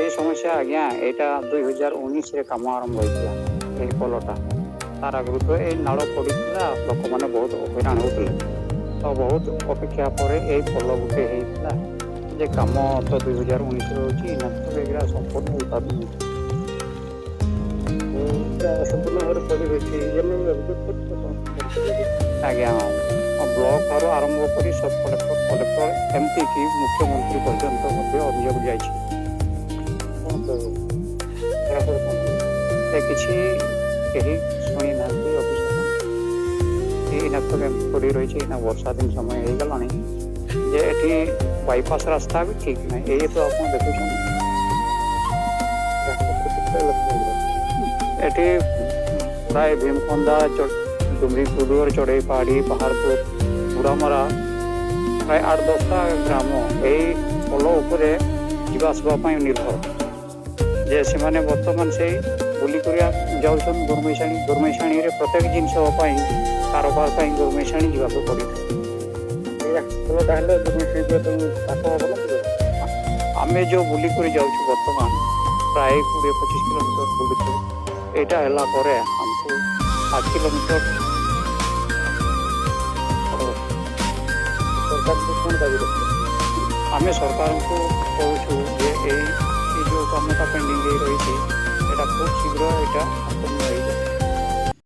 এই সমস্যা আজ্ঞা এটা 2019 কাম আরম্ভ হয়েছিল এই পোলটা। তার আଗରୁ তো এই নাଳ ପଡ଼ିଥିଲା, ଲୋକମାନେ ବହୁତ ହଇରାଣ ହେଉଥିଲେ। ତ ବହୁତ ଅପେକ୍ଷା ପରେ ଏଇ ପୋଲ ଗୋଟେ ହେଇଥିଲା। ଯେ କାମ ତ 2019 ହେଉଛି, ନା ତ ଏଗୁଡ଼ା ସମ୍ପୂର୍ଣ୍ଣ ହେଇପାରୁନି। ସମ୍ପୂର୍ଣ୍ଣ ଭାବରେ ପଡ଼ି ରହିଛି ଆଜ୍ଞା ହଁ, ବ୍ଲକରୁ ଆରମ୍ଭ କରି ସବ୍ କଲେକ୍ଟର ଏମିତିକି ମୁଖ୍ୟମନ୍ତ୍ରୀ ପର୍ଯ୍ୟନ୍ତ ମଧ୍ୟ ଅଭିଯୋଗ ଯାଇଛି। କିଛି କେହି ଶୁଣି ନାହାନ୍ତି ଅଭିଯୋଗ। ଏଇନା ତ ଏମିତି ପଡ଼ି ରହିଛି। ଏଇନା ବର୍ଷା ଦିନ ସମୟ ହେଇଗଲାଣି ଯେ ଏଠି ବାଇପାସ୍ ରାସ୍ତା ବି ଠିକ୍ ନାହିଁ। ଏଇ ତ ଆପଣ ଦେଖୁଛନ୍ତି ଏଠି ପ୍ରାୟ ଭୀମଖନ୍ଦା, ଡୁମରି କୁଦୁର, ଚଢ଼େଇ ପାହାଡ଼ି, ପାହାଡ଼ପୁର, ବୁଢ଼ାମରା ପ୍ରାୟ 8-10ଟା ଗ୍ରାମ ଏଇ ପୋଲ ଉପରେ ଯିବା ଆସିବା ପାଇଁ ନିର୍ଭର। ଯେ ସେମାନେ ବର୍ତ୍ତମାନ ସେଇ ବୁଲିକରି ଯାଉଛନ୍ତି ଗୁର୍ମେଇଶାଣୀରେ ପ୍ରତ୍ୟେକ ଜିନିଷ ପାଇଁ କାରବାର ପାଇଁ ଗୁର୍ମେଇଶାଣୀ ଯିବାକୁ ପଡ଼ିଥାଏ। ଆମେ ଯେଉଁ ବୁଲିକରି ଯାଉଛୁ ବର୍ତ୍ତମାନ ପ୍ରାୟ 20-25 କିଲୋମିଟର ବୁଲୁଛୁ। ଏଇଟା ହେଲା ପରେ ଆମକୁ 8 କିଲୋମିଟର। ଆମେ ସରକାରଙ୍କୁ କହୁଛୁ ଯେ ଏଇ ଯେଉଁ କାମଟା ପେଣ୍ଡିଂ ହେଇ ରହିଛି, ଏଇଟା ଖୁବ୍ ଶୀଘ୍ର ଏଇଟା ସମ୍ପୂର୍ଣ୍ଣ ହେଇଯାଏ।